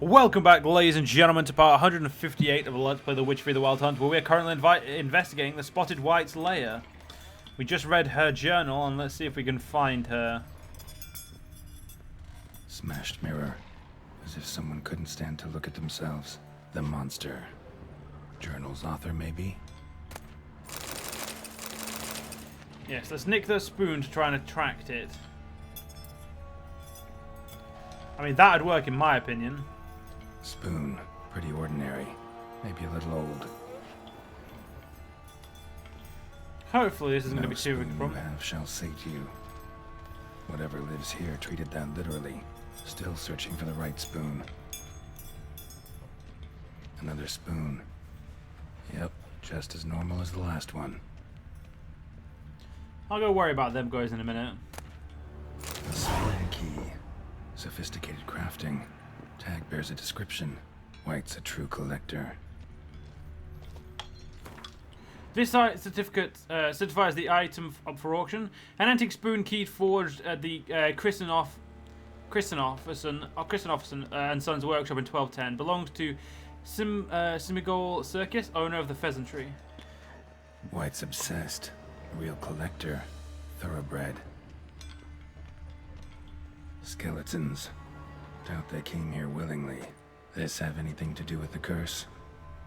Welcome back, ladies and gentlemen, to part 158 of Let's Play The Witch 3 The Wild Hunt, where we are currently investigating the Spotted White's lair. We just read her journal, and let's see if we can find her. Smashed mirror. As if someone couldn't stand to look at themselves. The monster. Journal's author, maybe? Yes, let's nick the spoon to try and attract it. I mean, that'd work in my opinion. Spoon. Pretty ordinary. Maybe a little old. Hopefully this isn't No going to be too big a spoon problem. you have shall sate you. Whatever lives here treated that literally. Still searching for the right spoon. Another spoon. Yep, just as normal as the last one. I'll go worry about them guys in a minute. A spoon key. Sophisticated crafting. Tag bears a description. White's a true collector. This certificate certifies the item up for auction. An antique spoon key forged at the Christenofferson and Sons workshop in 1210 belongs to Simigol Circus, owner of the Pheasantry. White's obsessed. A real collector. Thoroughbred. Skeletons. Doubt they came here willingly. This have anything to do with the curse?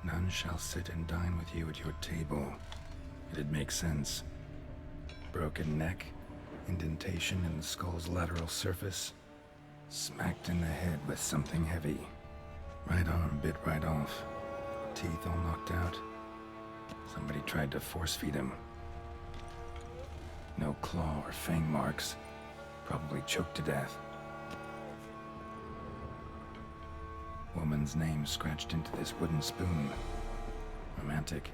None shall sit and dine with you at your table. It'd make sense. Broken neck. Indentation in the skull's lateral surface. Smacked in the head with something heavy. Right arm bit right off. Teeth all knocked out. Somebody tried to force feed him. No claw or fang marks. Probably choked to death. Woman's name scratched into this wooden spoon. Romantic.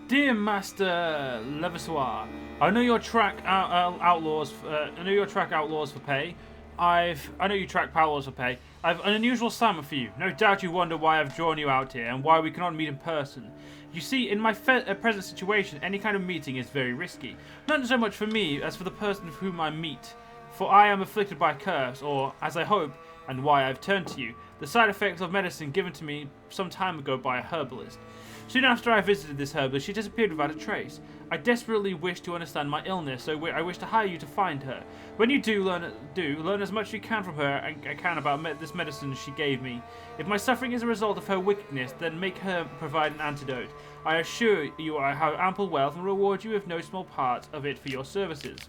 Dear Master Levasseur, I know you track outlaws. I know you track outlaws for pay. I know you track outlaws for pay. I've an unusual assignment for you. No doubt you wonder why I've drawn you out here and why we cannot meet in person. You see, in my present situation, any kind of meeting is very risky. Not so much for me as for the person whom I meet. For I am afflicted by a curse, or, as I hope, and why I've turned to you, the side effects of medicine given to me some time ago by a herbalist. Soon after I visited this herbalist, she disappeared without a trace. I desperately wish to understand my illness, so I wish to hire you to find her. When you do learn as much as you can from her and can about this medicine she gave me. If my suffering is a result of her wickedness, then make her provide an antidote. I assure you I have ample wealth and reward you with no small part of it for your services.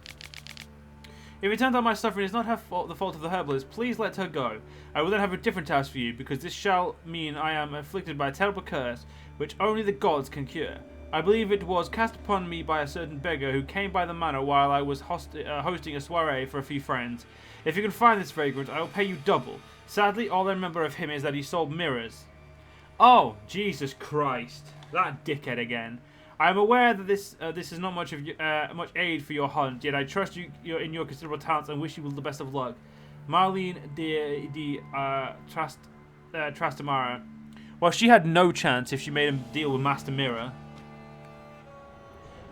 If it turns out my suffering is not the fault of the herbalist, please let her go. I will then have a different task for you, because this shall mean I am afflicted by a terrible curse, which only the gods can cure. I believe it was cast upon me by a certain beggar who came by the manor while I was hosting a soiree for a few friends. If you can find this vagrant, I will pay you double. Sadly, all I remember of him is that he sold mirrors. Oh, Jesus Christ. That dickhead again. I am aware that this is not much aid for your hunt, yet I trust you in your considerable talents and wish you the best of luck. Marlene de Trastamara. Well, she had no chance if she made him deal with Master Mirror.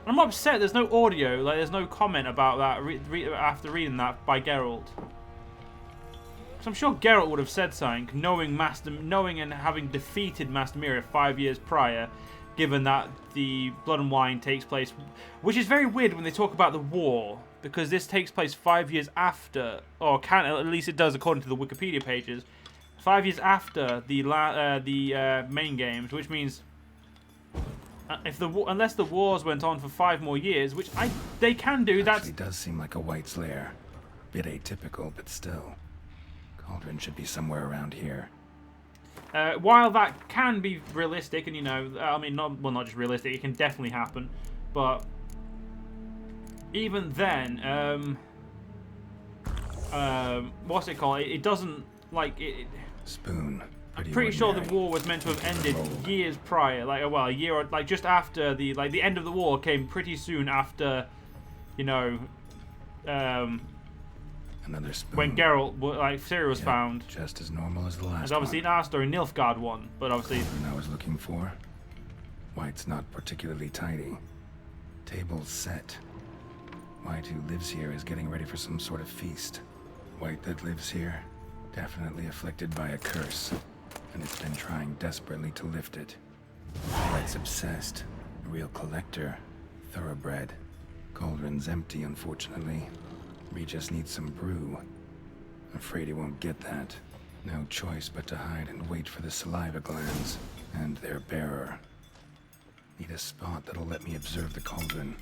I'm upset there's no audio, like there's no comment about that after reading that by Geralt. So I'm sure Geralt would have said something, knowing and having defeated Master Mirror 5 years prior. Given that the Blood and Wine takes place, which is very weird when they talk about the war, because this takes place 5 years after, or at least it does according to the Wikipedia pages, 5 years after the main games, which means unless the wars went on for 5 more years, which they can do. That actually does seem like a White's lair, bit atypical, but still, Cauldron should be somewhere around here. While that can be realistic, and I mean, not just realistic, it can definitely happen, but even then, what's it called? It doesn't, like, it... Spoon. I'm pretty sure the war was meant to have ended years prior, like, well, a year, or, like, just after the end of the war came pretty soon after, another spoon. when Geralt, Ciri was found. Just as normal as the last There's obviously one. in our story, Nilfgaard one, but obviously... And I was looking for. White's not particularly tidy. Tables set. White who lives here is getting ready for some sort of feast. White that lives here, definitely afflicted by a curse, and it's been trying desperately to lift it. White's obsessed, a real collector, thoroughbred. Cauldron's empty, unfortunately. We just need some brew. Afraid he won't get that. No choice but to hide and wait for the saliva glands and their bearer. Need a spot that'll let me observe the cauldron.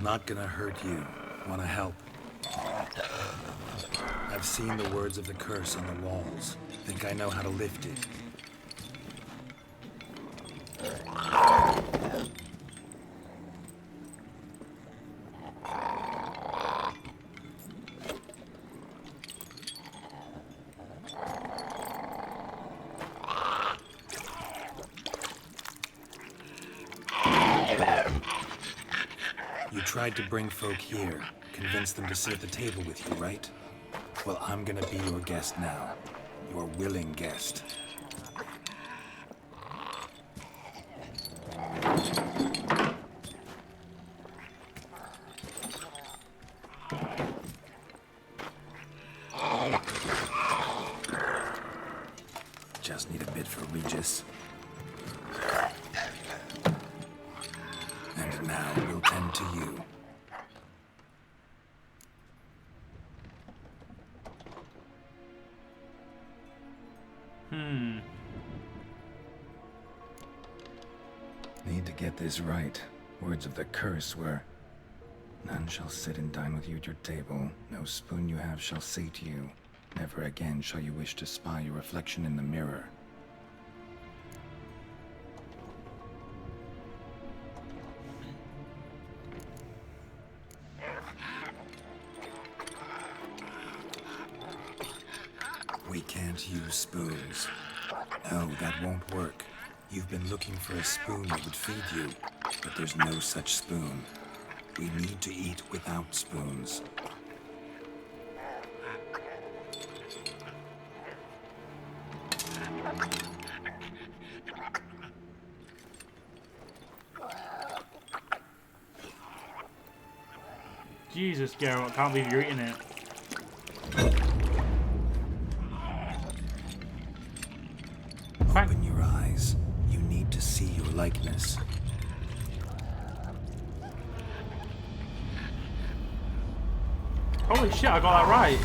Not gonna hurt you. Wanna help? I've seen the words of the curse on the walls. Think I know how to lift it. You tried to bring folk here, convince them to sit at the table with you, right? Well, I'm gonna be your guest now. Your willing guest. Just need a bit for Regis. And now we'll tend to you. Need to get this right. Words of the curse were, "None shall sit and dine with you at your table. No spoon you have shall sate you. Never again shall you wish to spy your reflection in the mirror." We can't use spoons. No, that won't work. You've been looking for a spoon that would feed you, but there's no such spoon. We need to eat without spoons. Jesus, Geralt, can't believe you're eating it. Open your eyes. You need to see your likeness. Holy shit, I got that right.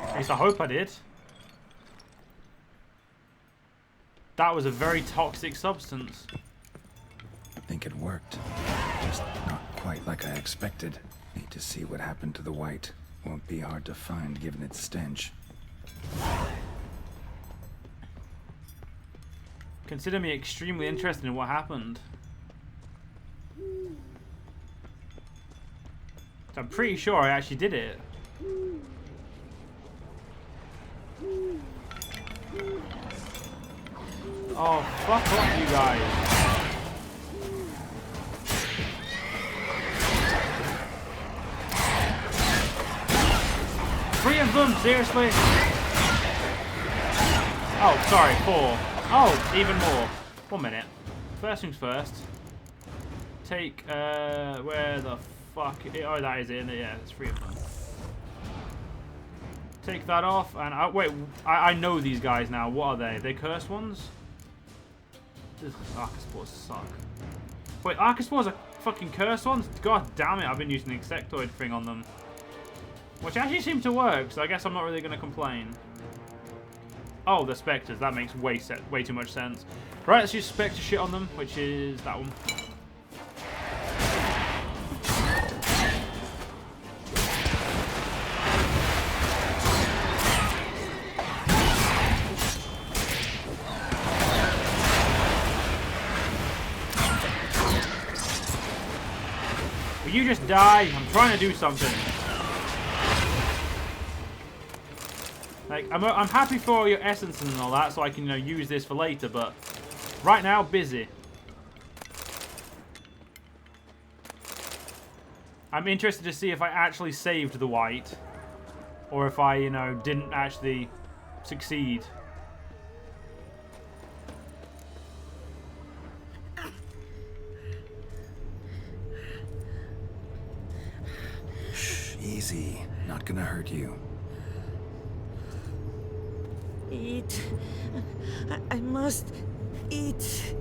At least I hope I did. That was a very toxic substance. I think it worked. Just not quite like I expected. Need to see what happened to the white. Won't be hard to find given its stench. Consider me extremely interested in what happened. I'm pretty sure I actually did it. Oh, fuck off, you guys. Three of them, seriously? Oh, sorry, 4. Oh, even more. 1 minute. First things first. Take, where the fuck? Oh, that is it. Yeah, it's 3 of them. Take that off, and wait, I know these guys now. What are they? They cursed ones? Archospores suck. Wait, Archospores are fucking cursed ones? God damn it, I've been using the insectoid thing on them. Which actually seemed to work, so I guess I'm not really going to complain. Oh, the spectres. That makes way too much sense. Right, let's use spectre shit on them, which is that one. Will you just die? I'm trying to do something. Like, I'm happy for all your essence and all that, so I can, you know, use this for later, but right now, busy. I'm interested to see if I actually saved the white, or if I, you know, didn't actually succeed. Shh, easy. Not gonna hurt you. Eat. I must eat.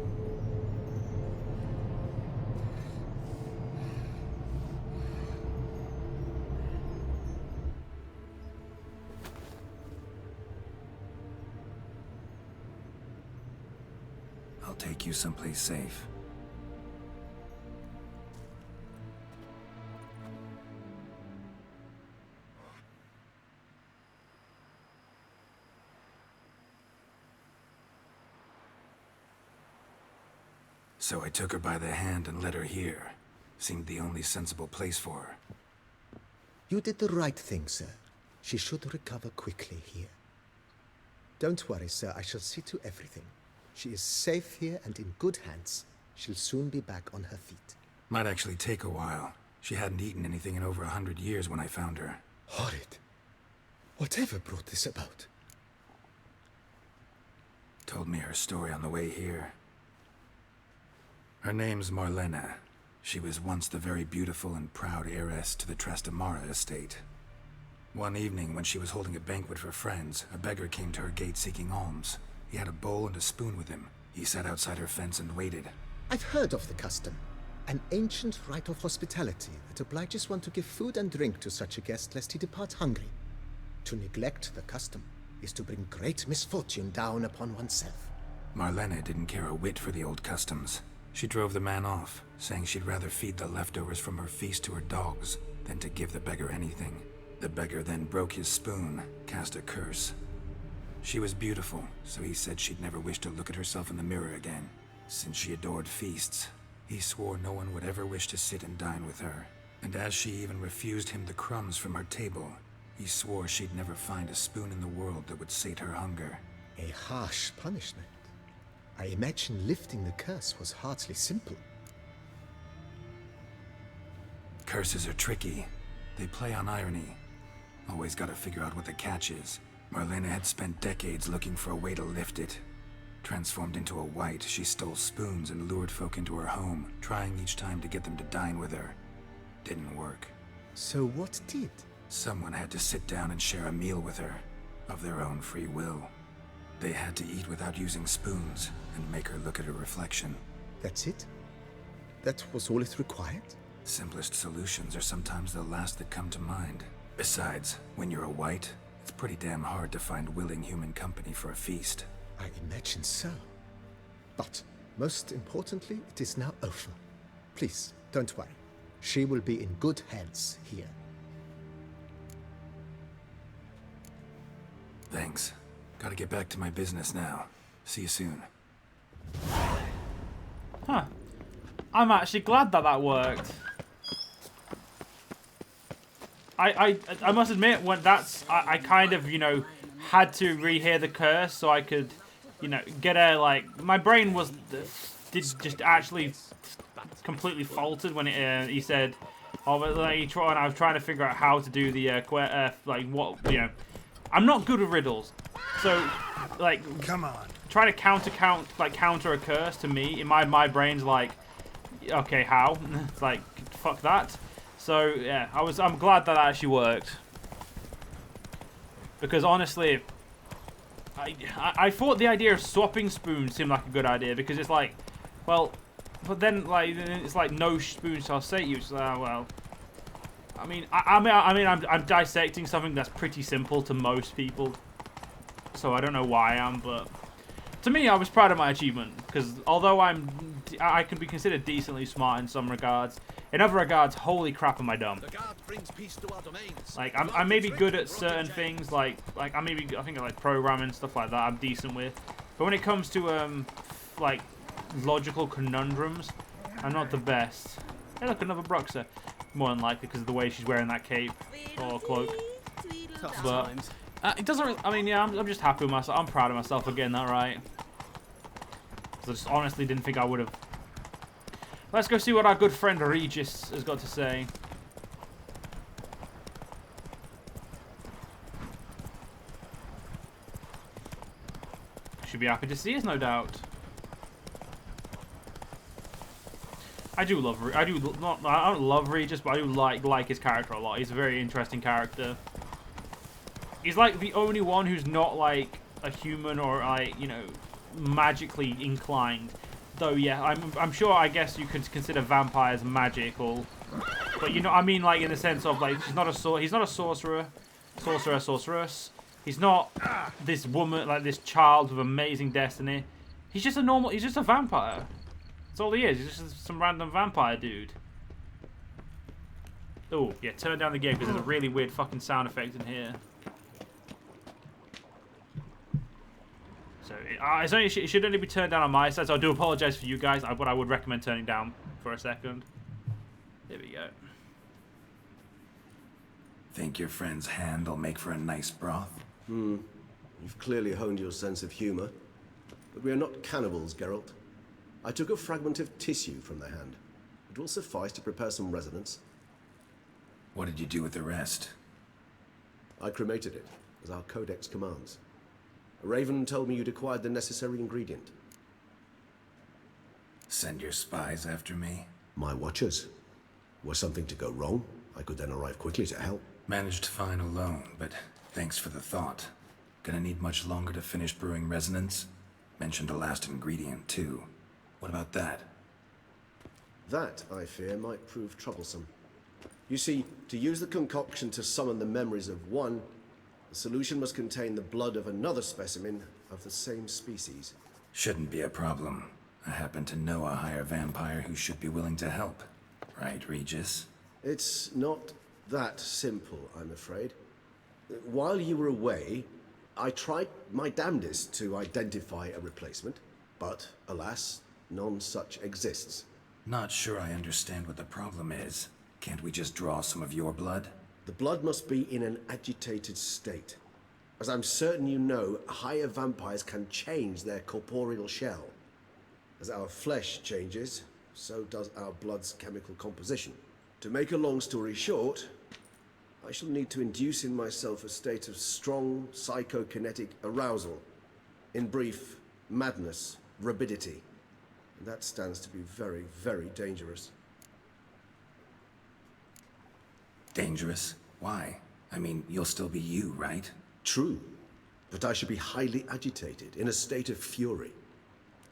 I'll take you someplace safe. So I took her by the hand and led her here. Seemed the only sensible place for her. You did the right thing, sir. She should recover quickly here. Don't worry, sir. I shall see to everything. She is safe here and in good hands. She'll soon be back on her feet. Might actually take a while. She hadn't eaten anything in over 100 years when I found her. Horrid. Whatever brought this about? Told me her story on the way here. Her name's Marlena. She was once the very beautiful and proud heiress to the Trastamara estate. One evening, when she was holding a banquet for friends, a beggar came to her gate seeking alms. He had a bowl and a spoon with him. He sat outside her fence and waited. I've heard of the custom. An ancient rite of hospitality that obliges one to give food and drink to such a guest lest he depart hungry. To neglect the custom is to bring great misfortune down upon oneself. Marlena didn't care a whit for the old customs. She drove the man off, saying she'd rather feed the leftovers from her feast to her dogs than to give the beggar anything. The beggar then broke his spoon, cast a curse. She was beautiful, so he said she'd never wish to look at herself in the mirror again. Since she adored feasts, he swore no one would ever wish to sit and dine with her. And as she even refused him the crumbs from her table, he swore she'd never find a spoon in the world that would sate her hunger. A harsh punishment. I imagine lifting the curse was hardly simple. Curses are tricky. They play on irony. Always gotta figure out what the catch is. Marlena had spent decades looking for a way to lift it. Transformed into a wight, she stole spoons and lured folk into her home, trying each time to get them to dine with her. Didn't work. So what did? Someone had to sit down and share a meal with her, of their own free will. They had to eat without using spoons, and make her look at her reflection. That's it? That was all it required? Simplest solutions are sometimes the last that come to mind. Besides, when you're a wight, it's pretty damn hard to find willing human company for a feast. I imagine so. But, most importantly, it is now over. Please, don't worry. She will be in good hands here. Thanks. Gotta get back to my business now. See you soon. Huh. I'm actually glad that that worked. I must admit, when I kind of, you know, had to rehear the curse so I could, you know, get a, like, my brain was, did just actually completely faltered when he said, oh, but like, and I was trying to figure out how to do the, like, what, you know, I'm not good with riddles, so, like, Come on. trying to counter a curse to me, in my brain's like, okay, how? It's like, fuck that. So, yeah, I'm glad that actually worked. Because honestly, I thought the idea of swapping spoons seemed like a good idea, because it's like, well, but then like it's like no spoons shall sate you. So well, I mean I'm dissecting something that's pretty simple to most people, so I don't know why I am, but to me I was proud of my achievement, because although I can be considered decently smart in some regards, in other regards, holy crap, am I dumb. Like, I may be good at certain things, like I think like programming, stuff like that, I'm decent with. But when it comes to, like, logical conundrums, I'm not the best. Hey, look, another Bruxa. More than likely, because of the way she's wearing that cape, or cloak. But, it doesn't really, I mean, yeah, I'm just happy with myself. I'm proud of myself for getting that right. Because I just honestly didn't think I would have. Let's go see what our good friend Regis has got to say. Should be happy to see us, no doubt. I don't love Regis, but I do like his character a lot. He's a very interesting character. He's like the only one who's not like a human or like, you know, magically inclined. Though, yeah, I'm sure, I guess you could consider vampires magical, but you know, I mean, like in the sense of like he's not a sorceress. He's not this woman, like this child with amazing destiny. He's just a vampire. That's all he is. He's just some random vampire dude. Oh, yeah, turn down the game because there's a really weird fucking sound effect in here. So it should only be turned down on my side, so I do apologize for you guys, but I would recommend turning down for a second. There we go. Think your friend's hand will make for a nice broth? You've clearly honed your sense of humor. But we are not cannibals, Geralt. I took a fragment of tissue from the hand. It will suffice to prepare some resonance. What did you do with the rest? I cremated it, as our codex commands. A raven told me you'd acquired the necessary ingredient. Send your spies after me? My watchers. Were something to go wrong, I could then arrive quickly to help. Managed fine alone, but thanks for the thought. Gonna need much longer to finish brewing resonance? Mentioned a last ingredient, too. What about that? That, I fear, might prove troublesome. You see, to use the concoction to summon the memories of one, the solution must contain the blood of another specimen of the same species. Shouldn't be a problem. I happen to know a higher vampire who should be willing to help. Right, Regis? It's not that simple, I'm afraid. While you were away, I tried my damnedest to identify a replacement, but alas, none such exists. Not sure I understand what the problem is. Can't we just draw some of your blood? The blood must be in an agitated state. As I'm certain you know, higher vampires can change their corporeal shell. As our flesh changes, so does our blood's chemical composition. To make a long story short, I shall need to induce in myself a state of strong psychokinetic arousal. In brief, madness, rabidity. And that stands to be very, very dangerous. Dangerous? Why? I mean, you'll still be you, right? True, but I should be highly agitated, in a state of fury.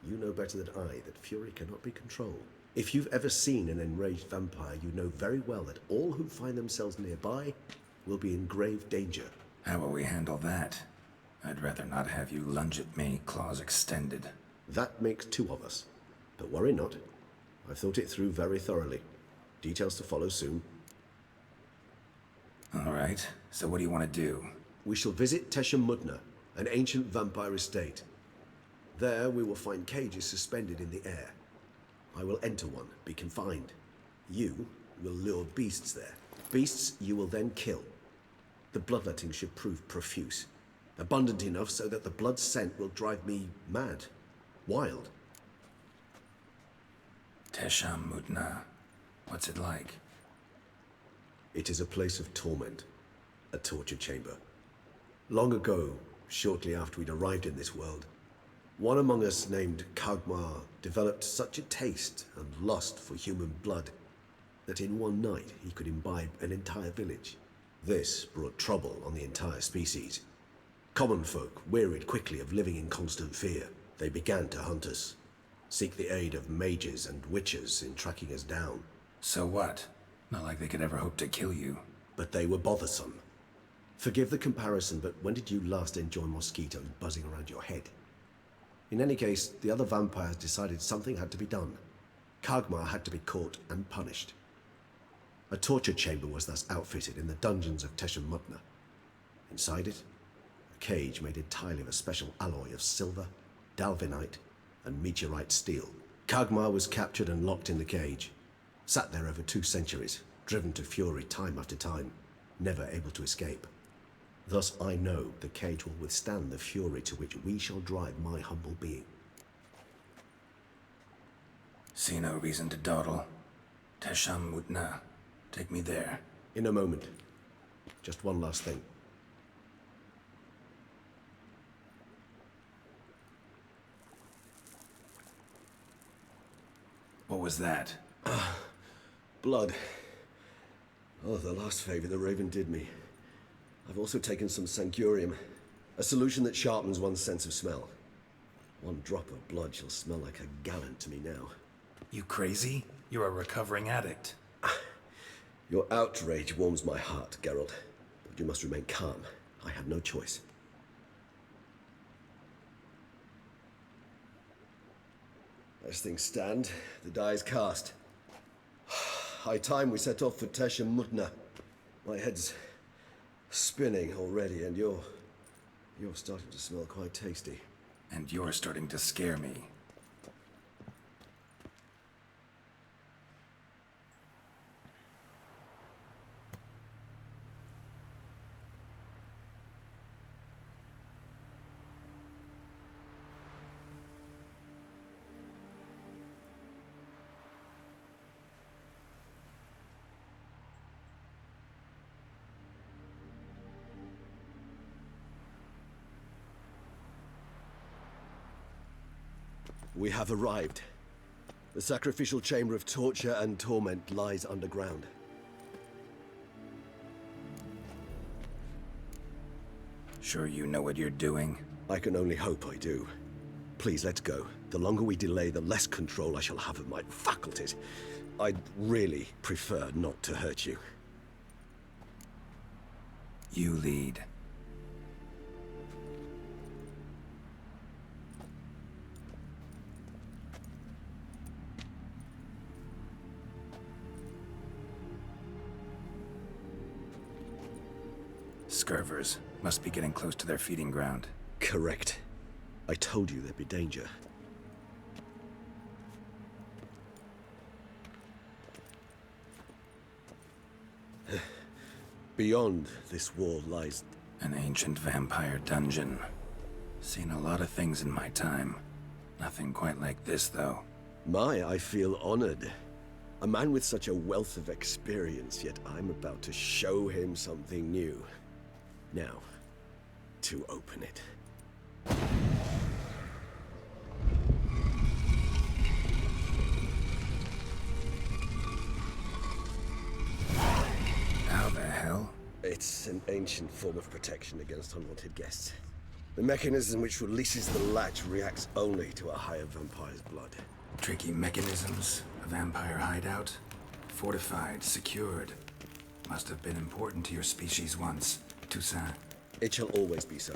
You know better than I that fury cannot be controlled. If you've ever seen an enraged vampire, you know very well that all who find themselves nearby will be in grave danger. How will we handle that? I'd rather not have you lunge at me, claws extended. That makes two of us. But worry not. I've thought it through very thoroughly. Details to follow soon. All right, so what do you want to do? We shall visit Tesha Mudna, an ancient vampire estate. There we will find cages suspended in the air. I will enter one, be confined. You will lure beasts there. Beasts you will then kill. The bloodletting should prove profuse. Abundant enough so that the blood scent will drive me mad. Wild. Tesham Mutna. What's it like? It is a place of torment. A torture chamber. Long ago, shortly after we'd arrived in this world, one among us named Kagmar developed such a taste and lust for human blood that in one night he could imbibe an entire village. This brought trouble on the entire species. Common folk wearied quickly of living in constant fear. They began to hunt us, seek the aid of mages and witches in tracking us down. So what? Not like they could ever hope to kill you. But they were bothersome. Forgive the comparison, but when did you last enjoy mosquitoes buzzing around your head? In any case, the other vampires decided something had to be done. Kagmar had to be caught and punished. A torture chamber was thus outfitted in the dungeons of Tesham Mutna. Inside it, a cage made entirely of a special alloy of silver, dalvinite, and meteorite steel. Kagmar was captured and locked in the cage. Sat there over 2 centuries, driven to fury time after time, never able to escape. Thus I know the cage will withstand the fury to which we shall drive my humble being. See no reason to dawdle. Tesham Mutna. Take me there. In a moment. Just one last thing. What was that? Blood. Oh, the last favor the Raven did me. I've also taken some sancurium, a solution that sharpens one's sense of smell. One drop of blood shall smell like a gallon to me now. You crazy? You're a recovering addict. Your outrage warms my heart, Geralt. But you must remain calm. I have no choice. As things stand, the die is cast. High time we set off for Tesham Mutna. My head's spinning already, and you're starting to smell quite tasty. And you're starting to scare me. We have arrived. The sacrificial chamber of torture and torment lies underground. Sure you know what you're doing? I can only hope I do. Please, let's go. The longer we delay, the less control I shall have of my faculties. I'd really prefer not to hurt you. You lead. Scurvers. Must be getting close to their feeding ground. Correct. I told you there'd be danger. Beyond this wall lies... An ancient vampire dungeon. Seen a lot of things in my time. Nothing quite like this, though. I feel honored. A man with such a wealth of experience, yet I'm about to show him something new. Now, to open it. How the hell? It's an ancient form of protection against unwanted guests. The mechanism which releases the latch reacts only to a higher vampire's blood. Tricky mechanisms. A vampire hideout. Fortified, secured. Must have been important to your species once. Toussaint. It shall always be so.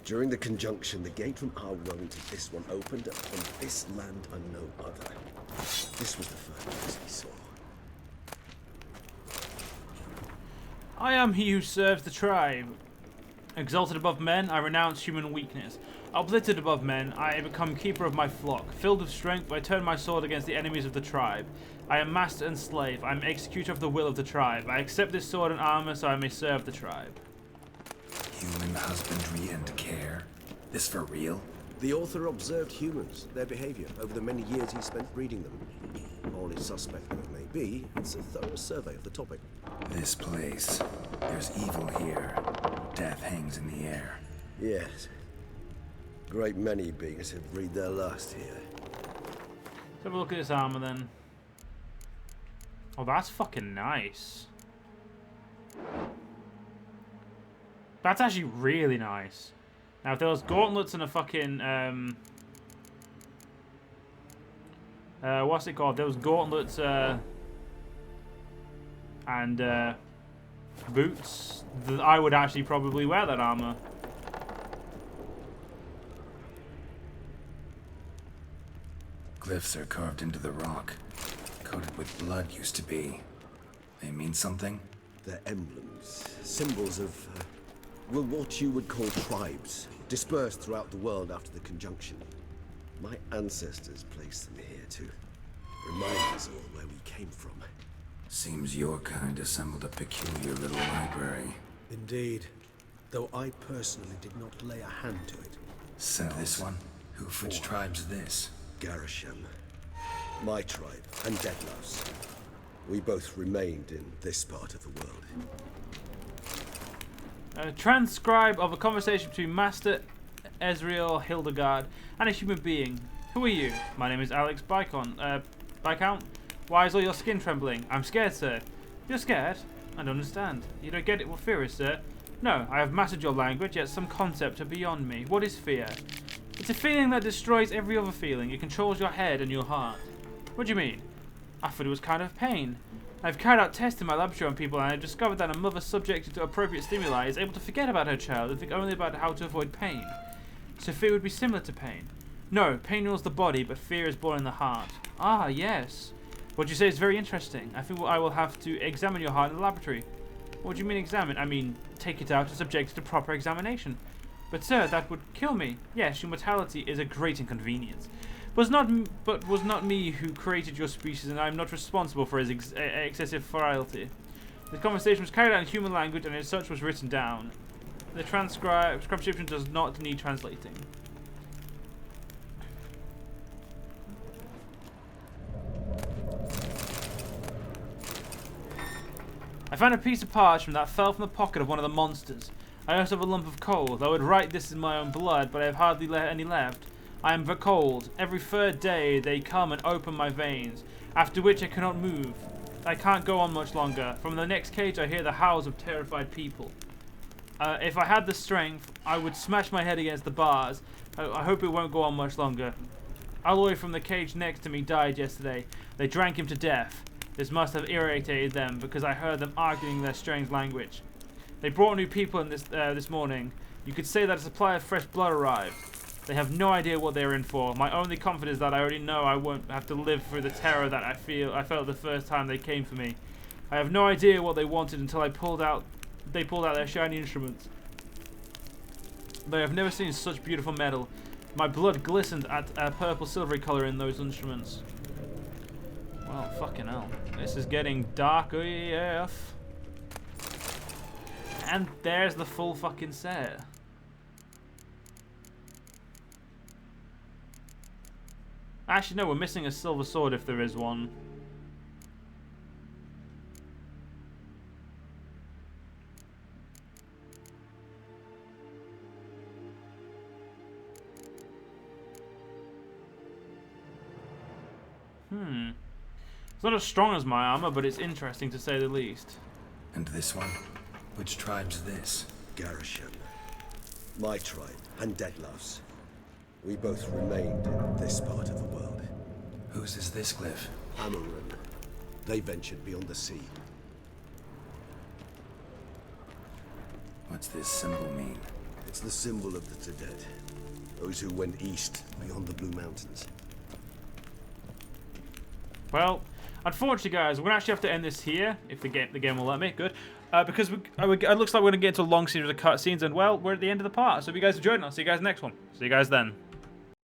During the conjunction, the gate from our realm to this one opened, and from this land and no other. This was the first place he saw. I am he who serves the tribe. Exalted above men, I renounce human weakness. Uplifted above men, I become keeper of my flock. Filled with strength, I turn my sword against the enemies of the tribe. I am master and slave. I am executor of the will of the tribe. I accept this sword and armor so I may serve the tribe. Human husbandry and care. This for real? The author observed humans, their behavior, over the many years he spent breeding them. Only suspect though it may be, it's a thorough survey of the topic. This place. There's evil here. Death hangs in the air. Yes. Great many beings have breathed their last here. Let's have a look at this armor then. Oh, that's fucking nice. That's actually really nice. Now, if there was gauntlets and a fucking what's it called? There was gauntlets and boots. I would actually probably wear that armor. Glyphs are carved into the rock. Coated with blood used to be. They mean something? They're emblems, symbols of, well, what you would call tribes, dispersed throughout the world after the conjunction. My ancestors placed them here to remind us all where we came from. Seems your kind assembled a peculiar little library. Indeed, though I personally did not lay a hand to it. And this one? Which tribe's this? Garisham, my tribe, and Deadlouse. We both remained in this part of the world. A transcribe of a conversation between Master Ezreal Hildegard and a human being. Who are you? My name is Alex Viscount. Why is all your skin trembling? I'm scared, sir. You're scared? I don't understand. You don't get it what fear is, sir? No, I have mastered your language, yet some concepts are beyond me. What is fear? It's a feeling that destroys every other feeling. It controls your head and your heart. What do you mean? I thought it was kind of pain. I've carried out tests in my laboratory on people and I've discovered that a mother subjected to appropriate stimuli is able to forget about her child and think only about how to avoid pain. So fear would be similar to pain. No, pain rules the body, but fear is born in the heart. Ah, yes. What you say is very interesting. I think I will have to examine your heart in the laboratory. What do you mean examine? I mean, take it out and subject it to proper examination. But sir, that would kill me. Yes, your mortality is a great inconvenience. Was not me who created your species, and I am not responsible for his excessive frailty. The conversation was carried out in human language, and as such was written down. The transcription does not need translating. I found a piece of parchment that fell from the pocket of one of the monsters. I also have a lump of coal. I would write this in my own blood, but I have hardly any left. I am cold. Every third day they come and open my veins, after which I cannot move. I can't go on much longer. From the next cage I hear the howls of terrified people. If I had the strength, I would smash my head against the bars. I hope it won't go on much longer. Alloy from the cage next to me died yesterday. They drank him to death. This must have irritated them, because I heard them arguing their strange language. They brought new people in this morning. You could say that a supply of fresh blood arrived. They have no idea what they're in for. My only comfort is that I already know I won't have to live through the terror that I felt the first time they came for me. I have no idea what they wanted until they pulled out their shiny instruments. They have never seen such beautiful metal. My blood glistened at a purple silvery color in those instruments. Well, fucking hell. This is getting dark AF. And there's the full fucking set. Actually, no, we're missing a silver sword if there is one. It's not as strong as my armor, but it's interesting to say the least. And this one? Which tribe's this? Garisham, my tribe, and Deadlouse. We both remained in this part of the world. Whose is this glyph? Amaran. They ventured beyond the sea. What's this symbol mean? It's the symbol of the Tedet. Those who went east, beyond the Blue Mountains. Well, unfortunately, guys, we're gonna actually have to end this here if the game will let me. Good, because it looks like we're gonna get into a long series of cutscenes, and well, we're at the end of the part. So if you guys enjoyed, and I'll see you guys next one. See you guys then.